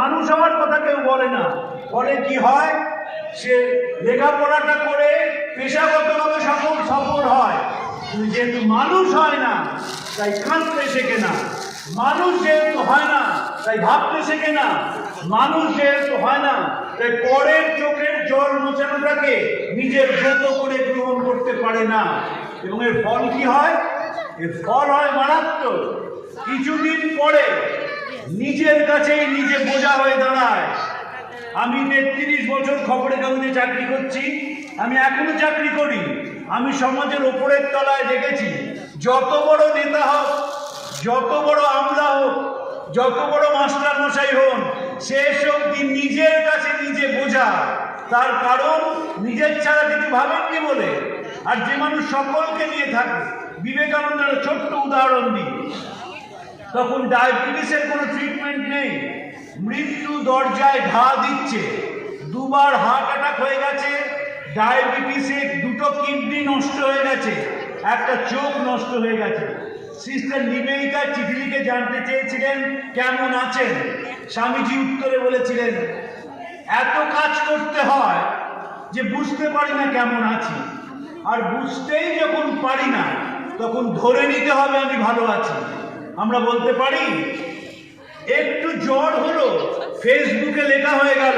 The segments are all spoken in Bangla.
মানুষ হওয়ার কথা কেউ বলে না। ফলে কি হয়, সে লেখাপড়াটা করে পেশাগতভাবে সফল হয়, কিন্তু যেহেতু মানুষ হয় না তাই কাঁদতে শেখে না, মানুষ যেহেতু হয় না তাই ভাবতে শেখে না, মানুষ যেহেতু হয় না তাই পরের চোখের জল মোছানোটাকে নিজের ব্রত করে গ্রহণ করতে পারে না। এবং এর ফল কি হয়? এর ফল হয় মারাত্মক। কিছুদিন পরে নিজের কাছেই নিজে বোঝা হয়ে দাঁড়ায়। আমি 33 বছর খবরের কাগজে চাকরি করছি, আমি এখনো চাকরি করি। আমি সমাজের ওপরের তলায় দেখেছি যত বড় নেতা হোক, যত বড় আমলা হোক, যত বড় মাস্টার মশাই হন, শেষ অবধি নিজের কাছে নিজে বোঝা। তার কারণ নিজের ছাড়া কিছু ভাবেননি বলে। আর যে মানুষ সকলকে নিয়ে থাকে, বিবেকানন্দের ছোট্ট উদাহরণ দিই, তখন ডায়াবেটিসের কোনো ট্রিটমেন্ট নেই, মৃত্যু দরজায় ঘা দিচ্ছে, 2 বার হার্ট অ্যাটাক হয়ে গেছে, ডায়াবেটিসে 2টো কিডনি নষ্ট হয়ে গেছে, একটা চোখ নষ্ট হয়ে গেছে। সিস্টার নিবেদিতা চিঠি লিখে জানতে চেয়েছিলেন কেমন আছেন। স্বামীজি উত্তরে বলেছিলেন, এত কাজ করতে হয় যে বুঝতে পারি না কেমন আছি, আর বুঝতেই যখন পারি না তখন ধরে নিতে হবে আমি ভালো আছি। আমরা বলতে পারি একটু জ্বর হলো, ফেসবুকে লেখা হয়ে গেল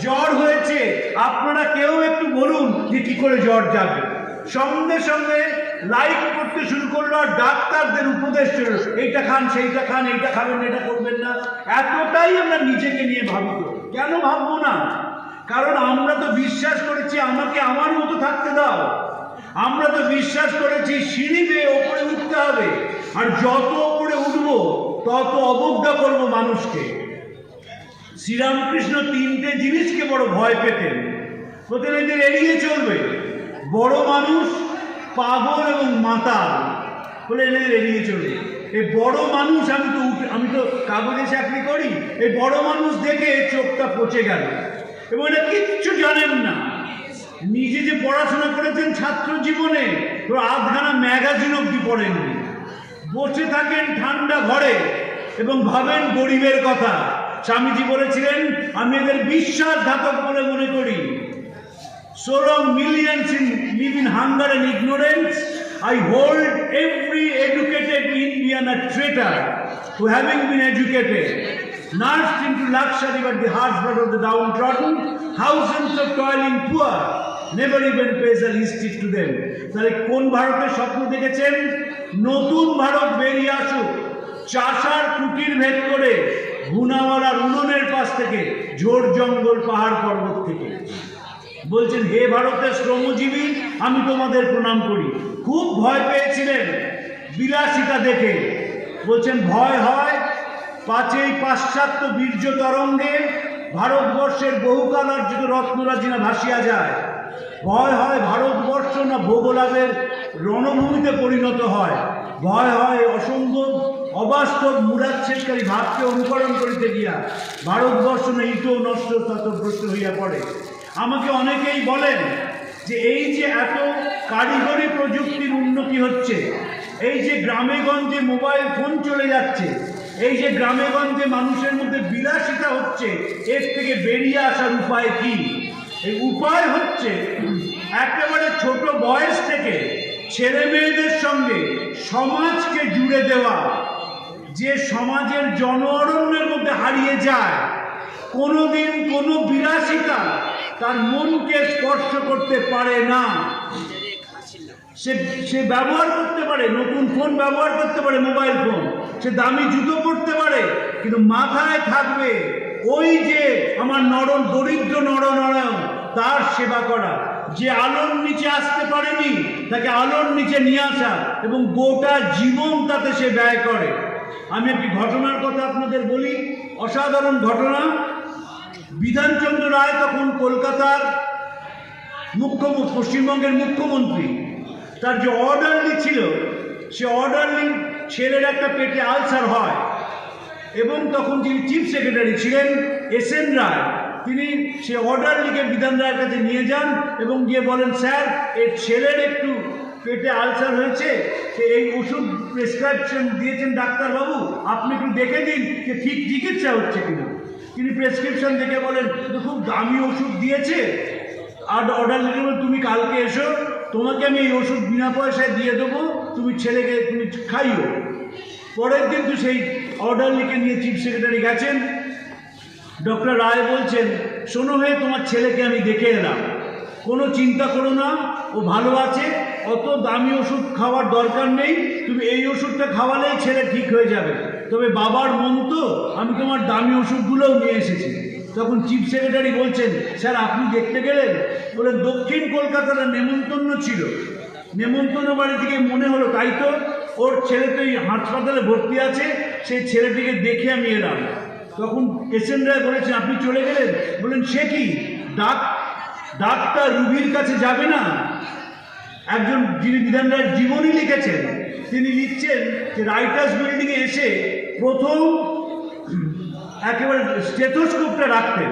জ্বর হয়েছে, আপনারা কেউ একটু বলুন যে কি করে জ্বর যাবে। সঙ্গে সঙ্গে লাইক করতে শুরু করলো, আর ডাক্তারদের উপদেশ ছিল এইটা খান, সেইটা খান, এইটা খাবেন, এটা করবেন না। এতটাই আমরা নিজেকে নিয়ে ভাবি। কেন ভাববো না? কারণ আমরা তো বিশ্বাস করেছি আমাকে আমার মতো থাকতে দাও। আমরা তো বিশ্বাস করেছি সিঁড়ি বেয়ে ওপরে উঠতে হবে, আর যত ওপরে উঠবো তত অবজ্ঞা করবো মানুষকে। শ্রীরামকৃষ্ণ 3টে জিনিসকে বড় ভয় পেতেন, প্রতিনিধিদের এড়িয়ে চলবে। বড় মানুষ, পাগল এবং মাতাল বলে এদের এড়িয়ে চলবে। এই বড় মানুষ, আমি তো কাগজে চাকরি করি, এই বড় মানুষ দেখে চোখটা পচে গেল এবং এটা কিচ্ছু জানেন না। নিজে যে পড়াশোনা করেছেন ছাত্র জীবনে, তো আধখানা ম্যাগাজিন অব্দি পড়েননি, বসে থাকেন ঠান্ডা ঘরে এবং ভাবেন গরিবের কথা। স্বামীজি বলেছিলেন, আমি এদের বিশ্বাসঘাতক বলে মনে করি। So long millions live in hunger and ignorance, I hold every educated Indian a traitor who, having been educated, nursed into luxury but the heart's blood of the downtrodden, thousands of toiling poor, never even pays a listed to them. তাহলে কোন ভারতের স্বপ্ন দেখেছেন? নতুন ভারত বেরিয়ে আসুক, চাষার কুটির ভেদ করে, গুনাওয়ালার উনুনের পাশ থেকে, ঝোড় জঙ্গল পাহাড় পর্বত থেকে। বলছেন, হে ভারতের শ্রমজীবী, আমি তোমাদের প্রণাম করি। খুব ভয় পেয়েছিলেন বিলাসিতা দেখে। বলছেন, ভয় হয় পাঁচেই পাশ্চাত্য বীর্য তরঙ্গে ভারতবর্ষের বহুকাল অর্জিত রত্নরাজি না ভাসিয়া যায়। ভয় হয় ভারতবর্ষ না ভোগলাভের রণভূমিতে পরিণত হয়। ভয় হয় অসম্ভব অবাস্তব মুরাচ্ছেদকারী ভাবকে অনুকরণ করিতে গিয়া ভারতবর্ষ না ইটো নষ্ট ততভ্রষ্ট হইয়া পড়ে। আমাকে অনেকেই বলেন যে এই যে এত কারিগরি প্রযুক্তির উন্নতি হচ্ছে, এই যে গ্রামে গঞ্জে মোবাইল ফোন চলে যাচ্ছে, এই যে গ্রামে গঞ্জে মানুষের মধ্যে বিলাসিতা হচ্ছে, এর থেকে বেরিয়ে আসার উপায় কি? এই উপায় হচ্ছে একেবারে ছোট বয়স থেকে ছেলে মেয়েদের সঙ্গে সমাজকে জুড়ে দেওয়া। যে সমাজের জন অরণ্যের মধ্যে হারিয়ে যায়, কোনোদিন কোনো বিলাসিতা তার মনকে স্পর্শ করতে পারে না। সে ব্যবহার করতে পারে, নতুন ফোন ব্যবহার করতে পারে, মোবাইল ফোন, সে দামি জুতো পরতে পারে, কিন্তু মাথায় থাকবে ওই যে আমার দরিদ্র নরনারায়ণ, তার সেবা করা। যে আলোর নিচে আসতে পারেনি তাকে আলোর নিচে নিয়ে আসা, এবং গোটা জীবন তাতে সে ব্যয় করে। আমি একটি ঘটনার কথা আপনাদের বলি, অসাধারণ ঘটনা। বিধানচন্দ্র রায় তখন কলকাতার পশ্চিমবঙ্গের মুখ্যমন্ত্রী। তার যে অর্ডারলি ছিল, সে অর্ডারলি ছেলের একটা পেটে আলসার হয়, এবং তখন যিনি চিফ সেক্রেটারি ছিলেন এস.এন. রায়, তিনি সে অর্ডারলিকে বিধান রায়ের কাছে নিয়ে যান এবং গিয়ে বলেন, স্যার, এর ছেলের একটু পেটে আলসার হয়েছে, সে এই ওষুধ প্রেসক্রিপশন দিয়েছেন ডাক্তারবাবু, আপনি একটু দেখে দিন যে ঠিক চিকিৎসা হচ্ছে কিনা। তিনি প্রেসক্রিপশন দেখে বলেন তো খুব দামি ওষুধ দিয়েছে, আর অর্ডার লিখে বলে তুমি কালকে এসো, তোমাকে আমি এই ওষুধ বিনা পয়সায় দিয়ে দেবো, তুমি ছেলেকে তুমি খাইও। পরের দিন তো সেই অর্ডার লিখে নিয়ে চিফ সেক্রেটারি গেছেন। ডক্টর রায় বলছেন, শোনো হয়ে তোমার ছেলেকে আমি দেখে এলাম, কোনো চিন্তা করো না, ও ভালো আছে, অত দামি ওষুধ খাওয়ার দরকার নেই, তুমি এই ওষুধটা খাওয়ালেই ছেলে ঠিক হয়ে যাবে। তবে বাবার মন তো, আমি তোমার দামি ওষুধগুলোও নিয়ে এসেছি। তখন চিফ সেক্রেটারি বলছেন, স্যার আপনি দেখতে গেলেন? বলেন, দক্ষিণ কলকাতার নেমন্তন্ন ছিল, নেমন্তন্ন বাড়ি থেকে মনে হলো তাই তো, ওর ছেলে তো এই হাসপাতালে ভর্তি আছে, সেই ছেলেটিকে দেখে আমি এলাম। তখন এসএন রায় বলেছেন, আপনি চলে গেলেন? বলেন, সে কি, ডাক্তার রুগীর কাছে যাবে না? একজন যিনি বিধান রায়ের জীবনী লিখেছেন, তিনি লিখছেন যে রাইটার্স বিল্ডিংয়ে এসে প্রথম একেবারে স্টেথোস্কোপটা রাখতেন।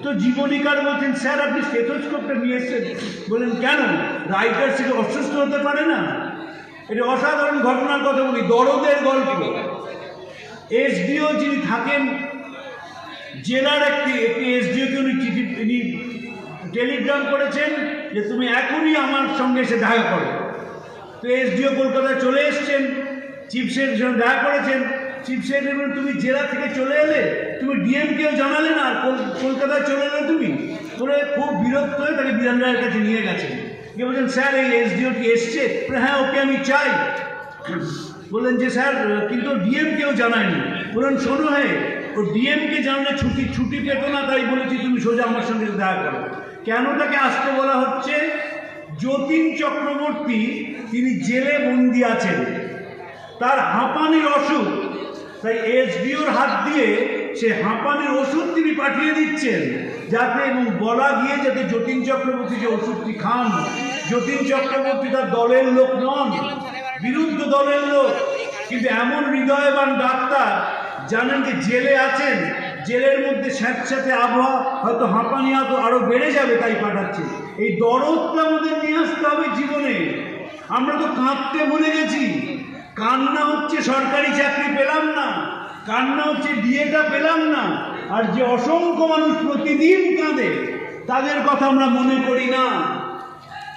তো জীবনীকার বলছেন, স্যার আপনি স্টেথোস্কোপটা নিয়ে এসছেন? বলেন, কেন, রাইটার থেকে অসুস্থ হতে পারে না? এটা অসাধারণ ঘটনার কথা বলি, দরদের গল্প। এসডিও যিনি থাকেন জেলার, একটি এসডিওকে উনি টেলিগ্রাম করেছেন যে তুমি এখনই আমার সঙ্গে এসে দেখা করো। তো এসডিও কলকাতায় চলে এসছেন, চিফ সেক্রেটারির সঙ্গে দেখা করেছেন। চিফ সেক্রেটারি বলেন, তুমি জেলা থেকে চলে এলে, তুমি ডিএমকেও জানালে না, আর কলকাতায় চলে এলে তুমি? বলে খুব বিরক্ত হয়ে তাকে বিধান রায়ের কাছে নিয়ে গেছেন। গিয়ে বলছেন, স্যার এই এসডিওটি এসছে? হ্যাঁ, ওকে আমি চাই। বললেন যে স্যার কিন্তু ডিএমকেও জানায়নি। বললেন, শোনো হ্যাঁ, ও ডিএমকে জানলে ছুটি পেত না, তাই বলেছি তুমি সোজা আমার সঙ্গে দেখা করো। কেন তাকে আসতে বলা হচ্ছে? যতীন চক্রবর্তী তিনি জেলে বন্দি আছেন, তার হাঁপানির অসুখ, তাই এসডিওর হাত দিয়ে সে হাঁপানির ওষুধ তিনি পাঠিয়ে দিচ্ছেন, যাতে এবং বলা গিয়ে যাতে যতীন চক্রবর্তী যে ওষুধটি খান। যতীন চক্রবর্তী তার দলের লোক নন, বিরুদ্ধ দলের লোক, কিন্তু এমন হৃদয়বান ডাক্তার, জানেন যে জেলে আছেন, জেলের মধ্যে স্যাঁতস্যাঁতে আবহাওয়া, হয়তো হাঁপানি আরো বেড়ে যাবে, তাই পাঠাচ্ছে। এই দরদটা আমাদের নিয়ে আসতে হবে জীবনে। আমরা তো কাঁদতে ভুলে গেছি। কান্না হচ্ছে সরকারি চাকরি পেলাম না, কান্না হচ্ছে ডিএটা পেলাম না, আর যে অসংখ্য মানুষ প্রতিদিন কাঁদে তাদের কথা আমরা মনে করি না।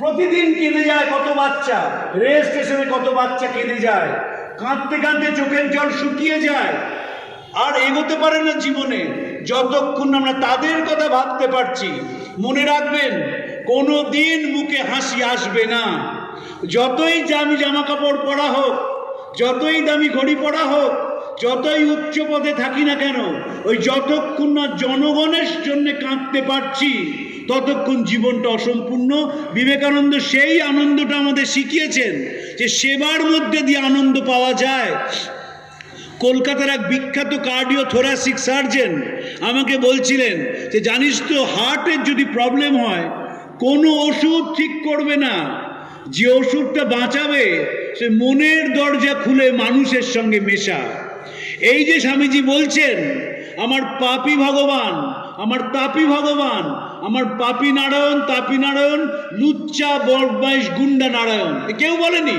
প্রতিদিন কেঁদে যায় কত বাচ্চা, রেল স্টেশনে কত বাচ্চা কেঁদে যায়, কাঁদতে কাঁদতে চোখের জল শুকিয়ে যায়, আর এগোতে পারে না জীবনে, যতক্ষণ আমরা তাদের কথা ভাবতে পারছি। মনে রাখবেন, কোনো দিন মুখে হাসি আসবে না। যতই দামি জামা কাপড় পরা হোক, যতই দামি ঘড়ি পরা হোক, যতই উচ্চ পদে থাকি না কেন, ওই যতক্ষণ না জনগণের জন্য কাঁদতে পারছি ততক্ষণ জীবনটা অসম্পূর্ণ। বিবেকানন্দ সেই আনন্দটা আমাদের শিখিয়েছেন যে সেবার মধ্যে দিয়ে আনন্দ পাওয়া যায়। কলকাতার এক বিখ্যাত কার্ডিও থোরাসিক সার্জন আমাকে বলছিলেন যে জানিস তো, হার্টের যদি প্রবলেম হয় কোনো ওষুধ ঠিক করবে না, যে ওষুধটা বাঁচাবে সে মনের দরজা খুলে মানুষের সঙ্গে মেশা। এই যে স্বামীজি বলছেন, আমার পাপী ভগবান, আমার তাপী ভগবান, আমার পাপী নারায়ণ, তাপী নারায়ণ, লুচ্চা বদমাইশ গুন্ডা নারায়ণ, কেউ বলেনি।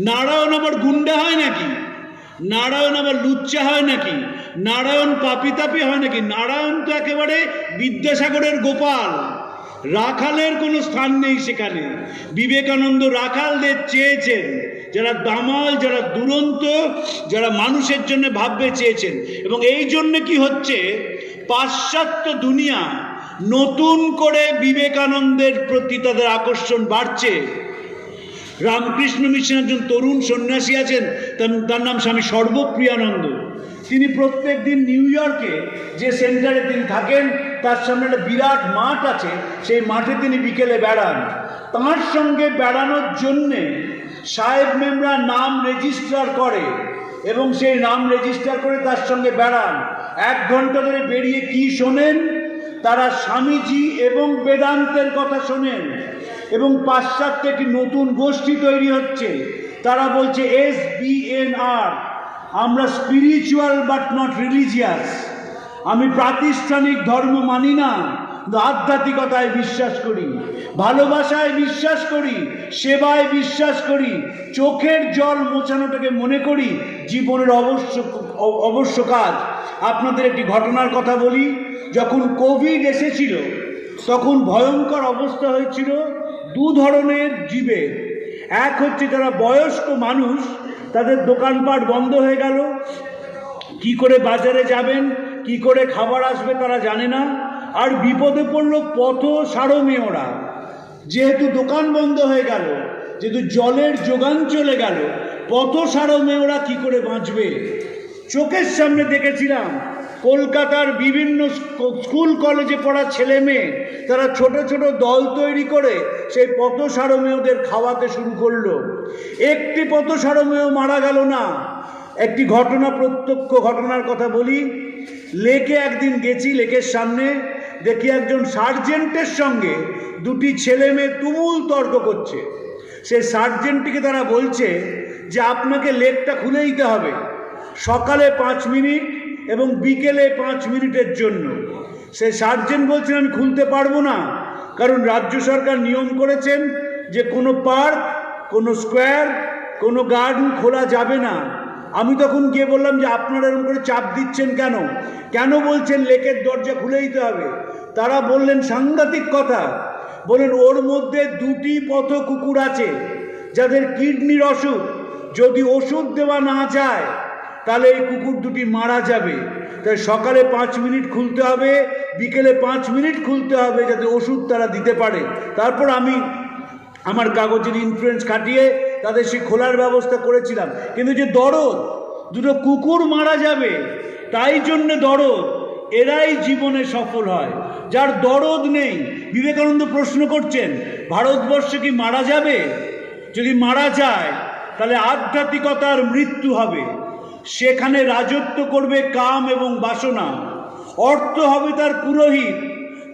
নারায়ণ আবার গুন্ডা হয় নাকি? নারায়ণ আবার লুচ্চা হয় নাকি? নারায়ণ পাপী তাপী হয় নাকি? নারায়ণ তো একেবারে বিদ্যাসাগরের গোপাল, রাখালের কোনো স্থান নেই সেখানে। বিবেকানন্দ রাখালদের চেয়েছেন, যারা দামাল, যারা দুরন্ত, যারা মানুষের জন্য ভাববে চেয়েছেন। এবং এই জন্য কি হচ্ছে, পাশ্চাত্য দুনিয়া নতুন করে বিবেকানন্দের প্রতি তাদের আকর্ষণ বাড়ছে। রামকৃষ্ণ মিশন একজন তরুণ সন্ন্যাসী আছেন, তার নাম স্বামী সর্বপ্রিয়ানন্দ। তিনি প্রত্যেক দিন নিউ ইয়র্কে যে সেন্টারে তিনি থাকেন, তার সামনে একটা বিরাট মাঠ আছে, সেই মাঠে তিনি বিকেলে বেড়ান। তাঁর সঙ্গে বেড়ানোর জন্যে সাহেব মেমরা নাম রেজিস্টার করে, এবং সেই নাম রেজিস্টার করে তার সঙ্গে বেড়ান। 1 ঘন্টা ধরে বেরিয়ে কি শোনেন? তারা স্বামীজি এবং বেদান্তের কথা শোনেন। এবং পাশ্চাত্যে একটি নতুন গোষ্ঠী তৈরি হচ্ছে, তারা বলছে SBNR, আমরা স্পিরিচুয়াল বাট নট রিলিজিয়াস। আমি প্রাতিষ্ঠানিক ধর্ম মানি না, আধ্যাত্মিকতায় বিশ্বাস করি, ভালোবাসায় বিশ্বাস করি, সেবায় বিশ্বাস করি, চোখের জল মোছানোটাকে মনে করি জীবনের অবশ্য কাজ। আপনাদের একটি ঘটনার কথা বলি। যখন কোভিড এসেছিল তখন ভয়ঙ্কর অবস্থা হয়েছিল দু ধরনের জীবের। এক হচ্ছে যারা বয়স্ক মানুষ, তাদের দোকানপাট বন্ধ হয়ে গেল, কি করে বাজারে যাবেন, কি করে খাবার আসবে তারা জানে না। আর বিপদে পড়ল পথ সারমেয়রা, যেহেতু দোকান বন্ধ হয়ে গেল, যেহেতু জলের যোগান চলে গেল, পথ সারমেয়রা কি করে বাঁচবে। চোখের সামনে দেখেছিলাম কলকাতার বিভিন্ন স্কুল কলেজে পড়া ছেলে মেয়ে তারা ছোট ছোট দল তৈরি করে সেই পথ সারমেয়দের খাওয়াতে শুরু করলো। একটি পথ সারমেয় মারা গেল না। একটি ঘটনা, প্রত্যক্ষ ঘটনার কথা বলি। লেকে একদিন গেছি, লেকের সামনে দেখি একজন সার্জেন্টের সঙ্গে দুটি ছেলে মেয়ে তুমুল তর্ক করছে। সেই সার্জেন্টটিকে তারা বলছে যে আপনাকে লেকটা খুলে দিতে হবে সকালে 5 মিনিট এবং বিকেলে 5 মিনিটের জন্য। সেই সার্জেন্ট বলছেন আমি খুলতে পারবো না, কারণ রাজ্য সরকার নিয়ম করেছেন যে কোনো পার্ক, কোনো স্কোয়ার, কোনো গার্ডেন খোলা যাবে না। আমি তখন গিয়ে বললাম যে আপনারা এরকম করে চাপ দিচ্ছেন কেন, কেন বলছেন লেকের দরজা খুলে দিতে হবে? তারা বললেন সাংঘাতিক কথা, বলেন ওর মধ্যে 2টি পথ কুকুর আছে যাদের কিডনির অসুখ, যদি ওষুধ দেওয়া না যায় তাহলে এই কুকুর দুটি মারা যাবে। তাই সকালে 5 মিনিট খুলতে হবে, বিকেলে 5 মিনিট খুলতে হবে, যাতে ওষুধ তারা দিতে পারে। তারপর আমি আমার কাগজের ইনফ্লুয়েন্স খাটিয়ে তাদের সে খোলার ব্যবস্থা করেছিলাম। কিন্তু যে দরদ, দুটো কুকুর মারা যাবে তাই জন্যে দরদ, এরাই জীবনে সফল হয়। যার দরদ নেই, বিবেকানন্দ প্রশ্ন করছেন ভারতবর্ষে কি মারা যাবে? যদি মারা যায় তাহলে আধ্যাত্মিকতার মৃত্যু হবে, সেখানে রাজত্ব করবে কাম এবং বাসনা, অর্থ হবে তার পুরোহিত,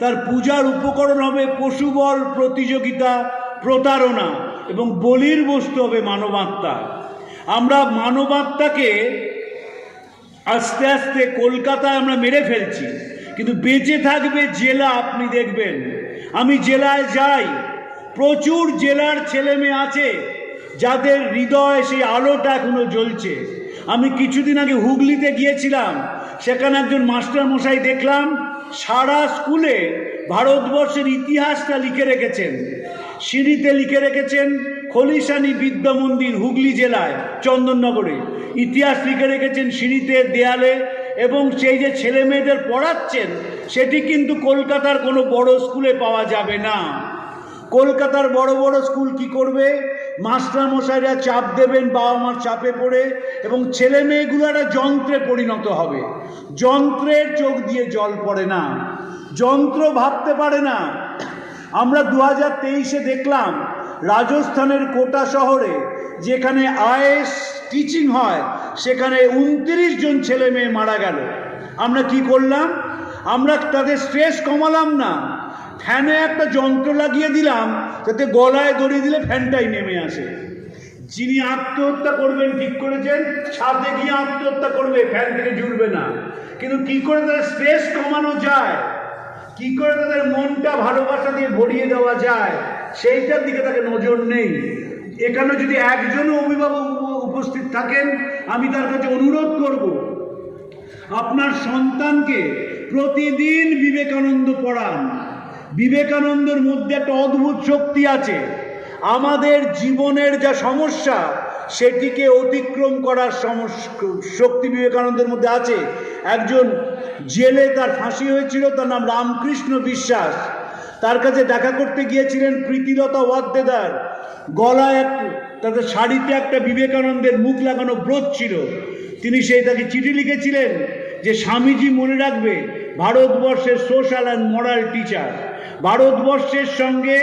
তার পূজার উপকরণ হবে পশুবল, প্রতিযোগিতা, প্রতারণা, এবং বলির বস্তু হবে মানবাত্মা। আমরা মানবাত্মাকে আস্তে আস্তে কলকাতায় আমরা মেরে ফেলছি, কিন্তু বেঁচে থাকবে জেলা। আপনি দেখবেন, আমি জেলায় যাই, প্রচুর জেলার ছেলে মেয়ে আছে যাদের হৃদয়ে সেই আলোটা এখনো জ্বলছে। আমি কিছুদিন আগে হুগলিতে গিয়েছিলাম, সেখানে একজন মাস্টার মশাই দেখলাম সারা স্কুলে ভারতবর্ষের ইতিহাসটা লিখে রেখেছেন। সিঁড়িতে লিখে রেখেছেন খলিশানি বিদ্যা মন্দির, হুগলি জেলায় চন্দননগরে ইতিহাস লিখে রেখেছেন সিঁড়িতে, দেয়ালে। এবং সেই যে ছেলে মেয়েদের পড়াচ্ছেন সেটি কিন্তু কলকাতার কোনো বড় স্কুলে পাওয়া যাবে না। কলকাতার বড় বড় স্কুল কি করবে? মাস্টারমশাইরা চাপ দেবেন, বাবা মার চাপে পড়ে, এবং ছেলে মেয়েগুলো একটা যন্ত্রে পরিণত হবে। যন্ত্রের চোখ দিয়ে জল পড়ে না, যন্ত্র ভাবতে পারে না। আমরা 2023-এ দেখলাম রাজস্থানের কোটা শহরে, যেখানে আইএএস টিচিং হয়, সেখানে 29 জন ছেলে মেয়ে মারা গেল। আমরা কি করলাম? আমরা তাদের স্ট্রেস কমালাম না, ফ্যানে একটা যন্ত্র লাগিয়ে দিলাম যাতে গলায় দড়ি দিলে ফ্যানটাই নেমে আসে। যিনি আত্মহত্যা করবেন ঠিক করেছেন, ছাদে গিয়ে আত্মহত্যা করবে, ফ্যান থেকে জুড়বে না। কিন্তু কি করে তাদের স্ট্রেস কমানো যায়, কি করে তাদের মনটা ভালোবাসা দিয়ে ভরিয়ে দেওয়া যায়, সেইটার দিকে তাকে নজর নেই। এখানে যদি একজনও অভিভাবক উপস্থিত থাকেন, আমি তার কাছে অনুরোধ করব, আপনার সন্তানকে প্রতিদিন বিবেকানন্দ পড়ান। বিবেকানন্দের মধ্যে একটা অদ্ভুত শক্তি আছে। আমাদের জীবনের যা সমস্যা সেটিকে অতিক্রম করার শক্তি বিবেকানন্দের মধ্যে আছে। একজন জেলে, তার ফাঁসি হয়েছিল, তার নাম রামকৃষ্ণ বিশ্বাস। তার কাছে দেখা করতে গিয়েছিলেন প্রীতিলতা ওয়াদ্দেদার। গলায় তাদের শাড়িতে একটা বিবেকানন্দের মুখ লাগানো ব্রত ছিল। তিনি তাকে চিঠি লিখেছিলেন যে স্বামীজি মনে রাখবে ভারতবর্ষের সোশ্যাল অ্যান্ড মরাল টিচার। ভারতবর্ষের সঙ্গে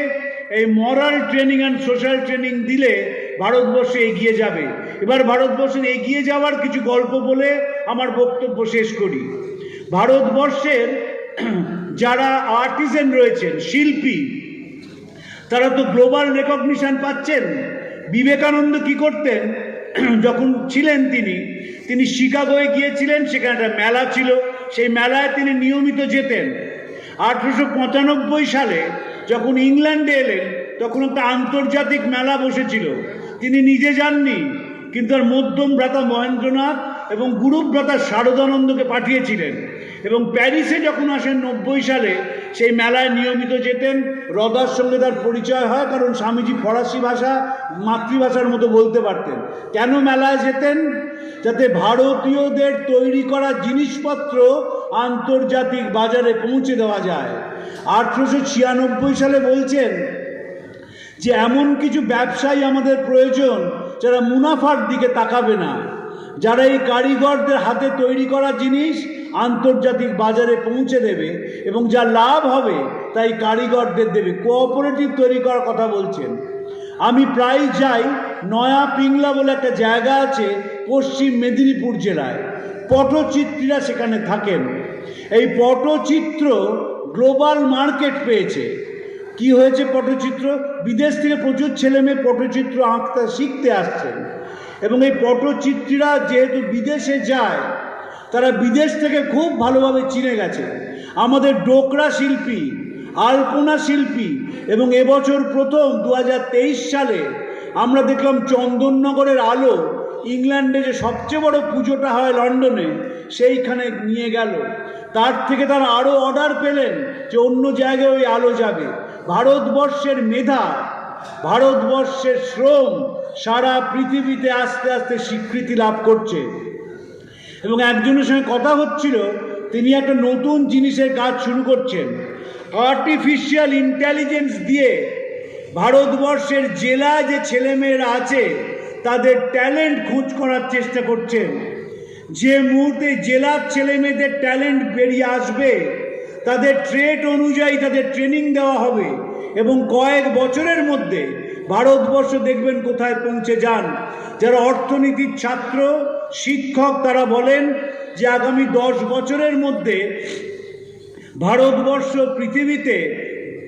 এই মরাল ট্রেনিং অ্যান্ড সোশ্যাল ট্রেনিং দিলে ভারতবর্ষ এগিয়ে যাবে। এবার ভারতবর্ষের এগিয়ে যাওয়ার কিছু গল্প বলে আমার বক্তব্য শেষ করি। ভারতবর্ষের যারা আর্টিজান রয়েছেন, শিল্পী, তারা তো গ্লোবাল রেকগনিশন পাচ্ছেন। বিবেকানন্দ কি করতেন? যখন ছিলেন তিনি শিকাগোয় গিয়েছিলেন, সেখানে একটা মেলা ছিল, সেই মেলায় তিনি নিয়মিত যেতেন। 1895 সালে যখন ইংল্যান্ডে এলেন, তখন একটা আন্তর্জাতিক মেলা বসেছিল। তিনি নিজে যাননি, কিন্তু তার মধ্যম ভ্রাতা মহেন্দ্রনাথ এবং গুরুব্রতা শারদানন্দকে পাঠিয়েছিলেন এবং প্যারিসে যখন আসেন 90 সালে সেই মেলায় নিয়মিত যেতেন। রদার সঙ্গে তার পরিচয় হয়, কারণ স্বামীজি ফরাসি ভাষা মাতৃভাষার মতো বলতে পারতেন। কেন মেলায় যেতেন? যাতে ভারতীয়দের তৈরি করা জিনিসপত্র আন্তর্জাতিক বাজারে পৌঁছে দেওয়া যায়। 1896 সালে বলছেন যে এমন কিছু ব্যবসায়ী আমাদের প্রয়োজন যারা মুনাফার দিকে তাকাবে না, যারা এই কারিগরদের হাতে তৈরি করা জিনিস আন্তর্জাতিক বাজারে পৌঁছে দেবে এবং যা লাভ হবে তাই কারিগরদের দেবে। কোঅপারেটিভ তৈরি করার কথা বলছেন। আমি প্রায় যাই, নয়া পিংলা বলে একটা জায়গা আছে পশ্চিম মেদিনীপুর জেলায়। পটচিত্রীরা সেখানে থাকেন। এই পটচিত্র গ্লোবাল মার্কেট পেয়েছে। কি হয়েছে? পটচিত্র বিদেশ থেকে প্রচুর ছেলেমেয়ে পটচিত্র আঁকতে শিখতে আসছেন এবং এই পটচিত্রীরা যেহেতু বিদেশে যায়, তারা বিদেশ থেকে খুব ভালোভাবে চিনে গেছে। আমাদের ডোকরা শিল্পী, আলপনা শিল্পী এবং এবছর প্রথম 2023 সালে আমরা দেখলাম চন্দননগরের আলো, ইংল্যান্ডে যে সবচেয়ে বড় পুজোটা হয় লন্ডনে, সেইখানে নিয়ে গেল। তার থেকে তারা আরও অর্ডার পেলেন যে অন্য জায়গায় ওই আলো যাবে। ভারতবর্ষের মেধা, ভারতবর্ষের শ্রম সারা পৃথিবীতে আস্তে আস্তে স্বীকৃতি লাভ করছে। এবং একজনের সঙ্গে কথা হচ্ছিল, তিনি একটা নতুন জিনিসের কাজ শুরু করছেন। আর্টিফিশিয়াল ইন্টেলিজেন্স দিয়ে ভারতবর্ষের জেলায় যে ছেলেমেয়েরা আছে তাদের ট্যালেন্ট খোঁজ করার চেষ্টা করছেন। যে মুহূর্তে জেলার ছেলেমেয়েদের ট্যালেন্ট বেরিয়ে আসবে, তাদের ট্রেড অনুযায়ী তাদের ট্রেনিং দেওয়া হবে এবং কয়েক বছরের মধ্যে ভারতবর্ষ দেখবেন কোথায় পৌঁছে যান। যারা অর্থনীতির ছাত্র, শিক্ষক, তারা বলেন যে আগামী 10 বছরের মধ্যে ভারতবর্ষ পৃথিবীতে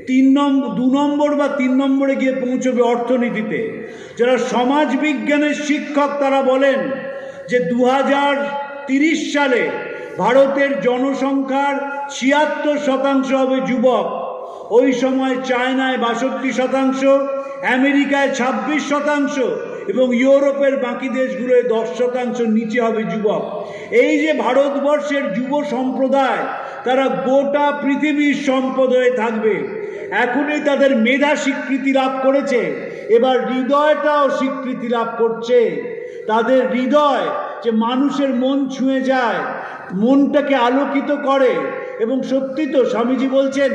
2 নম্বর বা 3 নম্বরে গিয়ে পৌঁছবে অর্থনীতিতে। যারা সমাজ বিজ্ঞানের শিক্ষক, তারা বলেন যে 2030 সালে ভারতের জনসংখ্যার 76% হবে যুবক। ওই সময় চায়নায় 62%, আমেরিকায় 26% এবং ইউরোপের বাকি দেশগুলোয় 10% নিচে হবে যুবক। এই যে ভারতবর্ষের যুব সম্প্রদায়, তারা গোটা পৃথিবীর সম্পদ হয়ে থাকবে। এখনই তাদের মেধা স্বীকৃতি লাভ করেছে, এবার হৃদয়টাও স্বীকৃতি লাভ করছে। তাদের হৃদয় যে মানুষের মন ছুঁয়ে যায়, মনটাকে আলোকিত করে। এবং সত্যি তো স্বামীজি বলছেন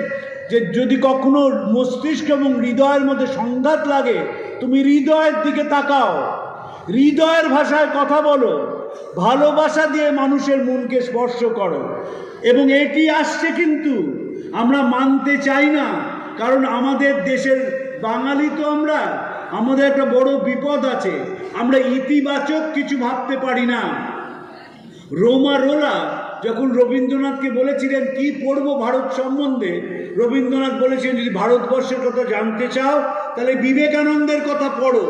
যে যদি কখনো মস্তিষ্ক এবং হৃদয়ের মধ্যে সংঘাত লাগে, তুমি হৃদয়ের দিকে তাকাও, হৃদয়ের ভাষায় কথা বলো, ভালোবাসা দিয়ে মানুষের মনকে স্পর্শ করো। এবং এটি আসছে, কিন্তু আমরা মানতে চাই না, কারণ আমাদের দেশের বাঙালি তো আমরা, আমাদের একটা বড় বিপদ আছে, আমরা ইতিবাচক কিছু ভাবতে পারি না। রোমা রোলা যখন রবীন্দ্রনাথকে বলেছিলেন কি পড়বো ভারত সম্বন্ধে, রবীন্দ্রনাথ বলেছেন যদি ভারতবর্ষের কথা জানতে চাও তাহলে বিবেকানন্দের কথা পড়ো,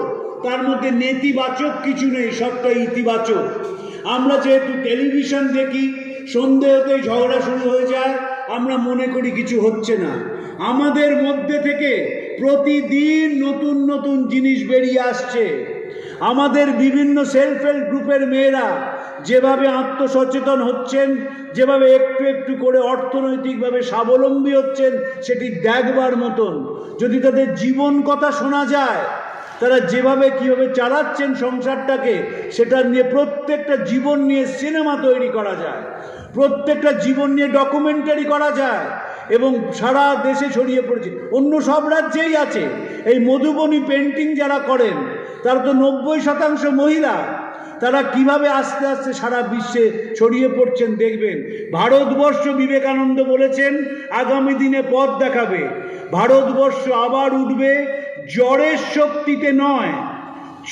তার মধ্যে নেতিবাচক কিছু নেই, সবটাই ইতিবাচক। আমরা যেহেতু টেলিভিশন দেখি, সন্ধে হতেই ঝগড়া শুরু হয়ে যায়, আমরা মনে করি কিছু হচ্ছে না। আমাদের মধ্যে থেকে প্রতিদিন নতুন নতুন জিনিস বেরিয়ে আসছে। আমাদের বিভিন্ন সেলফ হেল্প গ্রুপের মেয়েরা যেভাবে আত্মসচেতন হচ্ছেন, যেভাবে একটু একটু করে অর্থনৈতিকভাবে স্বাবলম্বী হচ্ছেন, সেটি দেখবার মতন। যদি তাদের জীবন কথা শোনা যায়, তারা যেভাবে কীভাবে চালাচ্ছেন সংসারটাকে, সেটা নিয়ে প্রত্যেকটা জীবন নিয়ে সিনেমা তৈরি করা যায়, প্রত্যেকটা জীবন নিয়ে ডকুমেন্টারি করা যায় এবং সারা দেশে ছড়িয়ে পড়েছে। অন্য সব রাজ্যেই আছে। এই মধুবনী পেন্টিং যারা করেন, তারা তো 90% মহিলা। তারা কিভাবে আস্তে আস্তে সারা বিশ্বে ছড়িয়ে পড়ছেন দেখবেন। ভারতবর্ষ, বিবেকানন্দ বলেছেন, আগামী দিনে পথ দেখাবে। ভারতবর্ষ আবার উঠবে জড়ের শক্তিতে নয়,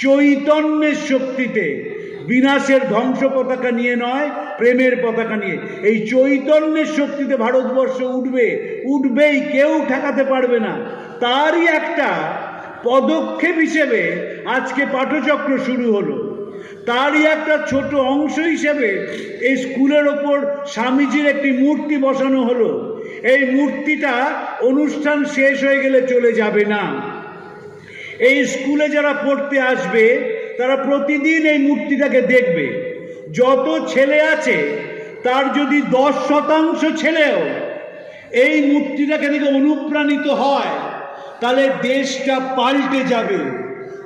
চৈতন্যের শক্তিতে। বিনাশের ধ্বংস পতাকা নিয়ে নয়, প্রেমের পতাকা নিয়ে। এই চৈতন্যের শক্তিতে ভারতবর্ষ উঠবে, উঠবেই, কেউ ঠেকাতে পারবে না। তারই একটা পদক্ষেপ হিসেবে আজকে পাঠচক্র শুরু হলো। তারই একটা ছোট অংশ হিসেবে এই স্কুলের ওপর স্বামীজির একটি মূর্তি বসানো হলো। এই মূর্তিটা অনুষ্ঠান শেষ হয়ে গেলে চলে যাবে না। এই স্কুলে যারা পড়তে আসবে তারা প্রতিদিন এই মূর্তিটাকে দেখবে। যত ছেলে আছে তার যদি 10% ছেলেও এই মূর্তিটাকে দেখে অনুপ্রাণিত হয়, তাহলে দেশটা পাল্টে যাবে।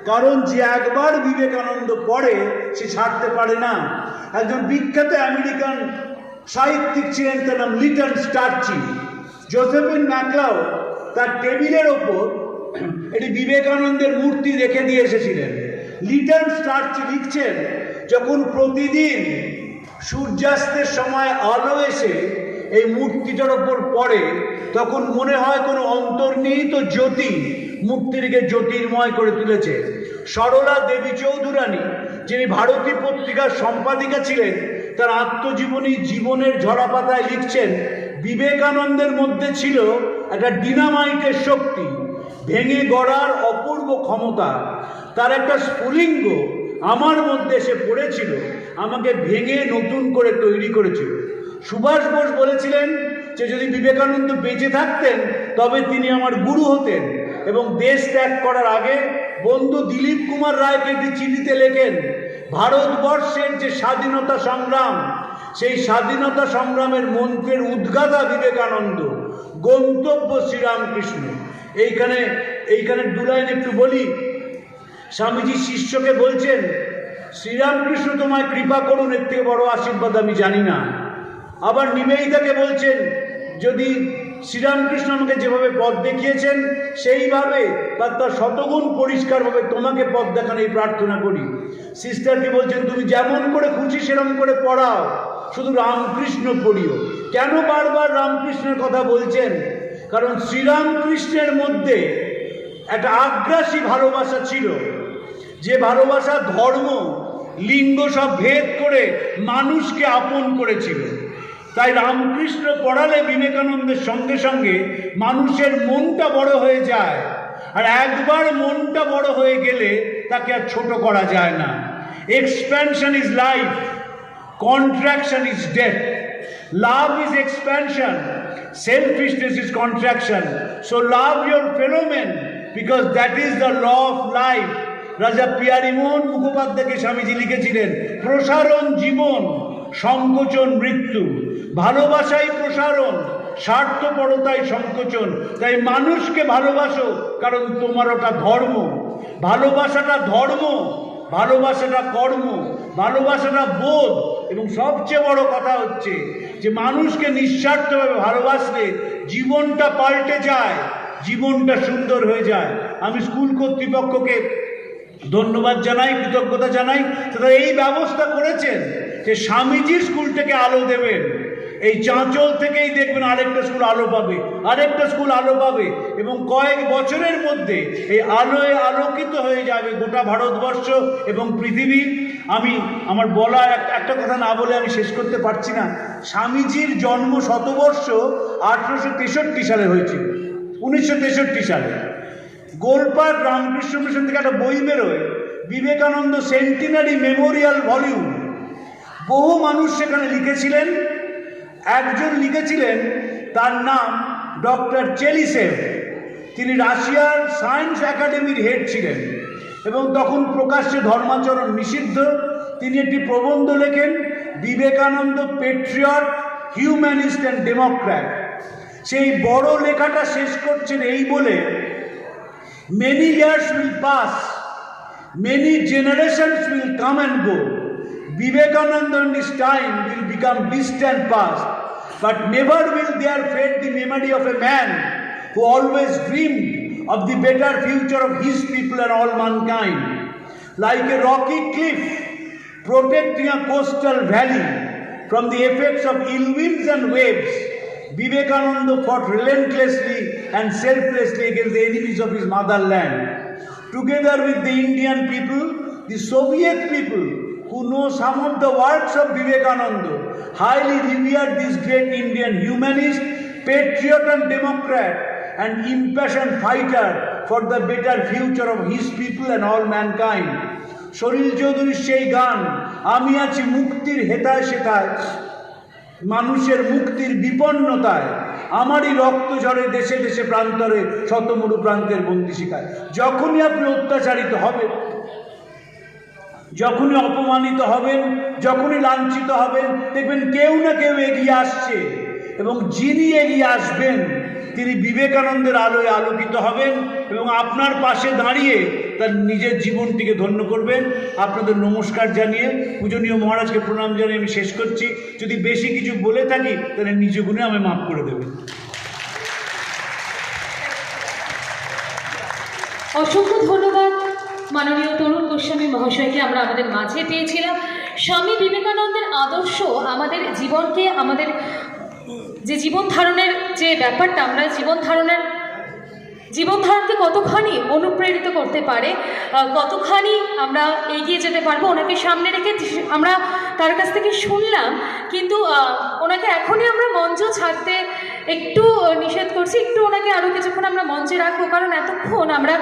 কারণ যে একবার বিবেকানন্দ পড়ে সে ছাড়তে পারে না। একজন বিখ্যাত আমেরিকান সাহিত্যিক ছিলেন, তার নাম লিটন স্টার্চি। জোসেফিন ম্যাকলাউ তার টেবিলের ওপর এটি বিবেকানন্দের মূর্তি রেখে দিয়ে এসেছিলেন। লিটন স্টার্চি লিখছেন, যখন প্রতিদিন সূর্যাস্তের সময় আলো এসে এই মূর্তিটার ওপর পড়ে, তখন মনে হয় কোনো অন্তর্নিহিত জ্যোতি মূর্তিটিকে জ্যোতির্ময় করে তুলেছে। সরলা দেবী চৌধুরানী, যিনি ভারতী পত্রিকার সম্পাদিকা ছিলেন, তার আত্মজীবনী জীবনের ঝরাপাতায় লিখছেন, বিবেকানন্দের মধ্যে ছিল একটা ডিনামাইটের শক্তি, ভেঙে গড়ার অপূর্ব ক্ষমতা। তার একটা স্ফুলিঙ্গ আমার মধ্যে এসে পড়েছিল, আমাকে ভেঙে নতুন করে তৈরি করেছিল। সুভাষ বোস বলেছিলেন যে যদি বিবেকানন্দ বেঁচে থাকতেন তবে তিনি আমার গুরু হতেন, এবং দেশ ত্যাগ করার আগে বন্ধু দিলীপ কুমার রায়কে একটি চিঠিতে লেখেন, ভারতবর্ষের যে স্বাধীনতা সংগ্রাম, সেই স্বাধীনতা সংগ্রামের মন্ত্রের উদ্গাতা বিবেকানন্দ, গন্তব্য শ্রীরামকৃষ্ণ। এইখানে দু লাইন একটু বলি। স্বামীজি শিষ্যকে বলছেন, শ্রীরামকৃষ্ণ তোমায় কৃপা করুন, এর থেকে বড় আশীর্বাদ আমি জানি না। আবার নিবেদিতাকে বলছেন, যদি শ্রীরামকৃষ্ণ আমাকে যেভাবে পথ দেখিয়েছেন সেইভাবে বা তার শতগুণ পরিষ্কারভাবে তোমাকে পথ দেখানো এই প্রার্থনা করি। সিস্টারকে বলছেন, তুমি যেমন করে খুশি সেরকম করে পড়াও, শুধু রামকৃষ্ণ পড়িও। কেন বারবার রামকৃষ্ণের কথা বলছেন? কারণ শ্রীরামকৃষ্ণের মধ্যে একটা আগ্রাসী ভালোবাসা ছিল, যে ভালোবাসা ধর্ম লিঙ্গ সব ভেদ করে মানুষকে আপন করেছিল। তাই রামকৃষ্ণ পড়ালে বিবেকানন্দের সঙ্গে সঙ্গে মানুষের মনটা বড় হয়ে যায়, আর একবার মনটা বড় হয়ে গেলে তাকে আর ছোট করা যায় না। Expansion is life, contraction is death. Love is expansion, selfishness is contraction. So love your fellow men because that is the law of life. রাজা পিয়ারিমোহন মুখোপাধ্যায়কে স্বামীজি লিখেছিলেন, প্রসারণ জীবন, সংকোচন মৃত্যু। ভালোবাসাই প্রসারণ, স্বার্থপরতাই সংকোচন। তাই মানুষকে ভালোবাসো, কারণ তোমার ওটা ধর্ম। ভালোবাসাটা ধর্ম, ভালোবাসাটা কর্ম, ভালোবাসাটা বোধ। এবং সবচেয়ে বড় কথা হচ্ছে যে মানুষকে নিঃস্বার্থভাবে ভালোবাসলে জীবনটা পাল্টে যায়, জীবনটা সুন্দর হয়ে যায়। আমি স্কুল কর্তৃপক্ষকে ধন্যবাদ জানাই, কৃতজ্ঞতা জানাই, তারা এই ব্যবস্থা করেছেন যে স্বামীজির স্কুলটাকে আলো দেবেন। এই চাঁচল থেকেই দেখবেন আরেকটা স্কুল আলো পাবে, আরেকটা স্কুল আলো পাবে, এবং কয়েক বছরের মধ্যে এই আলোয় আলোকিত হয়ে যাবে গোটা ভারতবর্ষ এবং পৃথিবী। আমি আমার বলা একটা কথা না বলে আমি শেষ করতে পারছি না। স্বামীজির জন্ম শতবর্ষ 1863 সালে হয়েছিল, 1963 সালে। গোলপার্ক রামকৃষ্ণ মিশন থেকে একটা বই বেরোয়, বিবেকানন্দ সেন্টিনারি মেমোরিয়াল ভলিউম। বহু মানুষ সেখানে লিখেছিলেন। একজন লিখেছিলেন, তার নাম ডক্টর চেলিসেভ। তিনি রাশিয়ার সায়েন্স একাডেমির হেড ছিলেন এবং তখন প্রকাশ্যে ধর্মাচরণ নিষিদ্ধ। তিনি একটি প্রবন্ধ লেখেন, Vivekananda patriot, humanist and Democrat. সেই বড় লেখাটা শেষ করছেন এই বলে, many years will pass, many generations will come and go. Vivekananda and his time will become distant past, but never will there fade the memory of a man who always dreamed of the better future of his people and all mankind. Like a rocky cliff protecting a coastal valley from the effects of ill winds and waves, Vivekananda fought relentlessly and selflessly against the enemies of his motherland. Together with the Indian people, the Soviet people, who know some of the works of Vivekananda, highly revered this great Indian humanist, patriot and democrat, and impassioned fighter for the better future of his people and all mankind. সলিল চৌধুরীর সেই গান, আমি আছি মুক্তির হেতায় সেতায়, মানুষের মুক্তির বিপন্নতায়, আমারই রক্ত ঝরে দেশে দেশে প্রান্তরে, শতমরু প্রান্তের বন্দি শিখায়। যখনই আপনি অত্যাচারিত হবে, যখনই অপমানিত হবেন, যখনই লাঞ্ছিত হবেন, দেখবেন কেউ না কেউ এগিয়ে আসছে, এবং যিনি এগিয়ে আসবেন তিনি বিবেকানন্দের আলোয় আলোকিত হবেন এবং আপনার পাশে দাঁড়িয়ে তার নিজের জীবনটিকে ধন্য করবেন। আপনাদের নমস্কার জানিয়ে, পূজনীয় মহারাজকে প্রণাম জানিয়ে আমি শেষ করছি। যদি বেশি কিছু বলে থাকি তাহলে নিজ গুণে আমায় মাফ করে দেবেন। অসংখ্য ধন্যবাদ মাননীয় তরুণ গোস্বামী মহাশয়কে আমরা আমাদের মাঝে পেয়েছিলাম। স্বামী বিবেকানন্দের আদর্শ আমাদের জীবনকে, আমাদের যে জীবন ধারণের যে ব্যাপারটা, আমরা জীবন ধারণকে কতখানি অনুপ্রেরিত করতে পারে, কতখানি আমরা এগিয়ে যেতে পারবো, ওনাকে সামনে রেখে আমরা তার কাছ থেকে শুনলাম। কিন্তু ওনাকে এখনই আমরা মঞ্চ ছাড়তে একটু নিষেধ করছি, একটু ওনাকে আরও কিছুক্ষণ আমরা মঞ্চে রাখবো, কারণ এতক্ষণ আমরা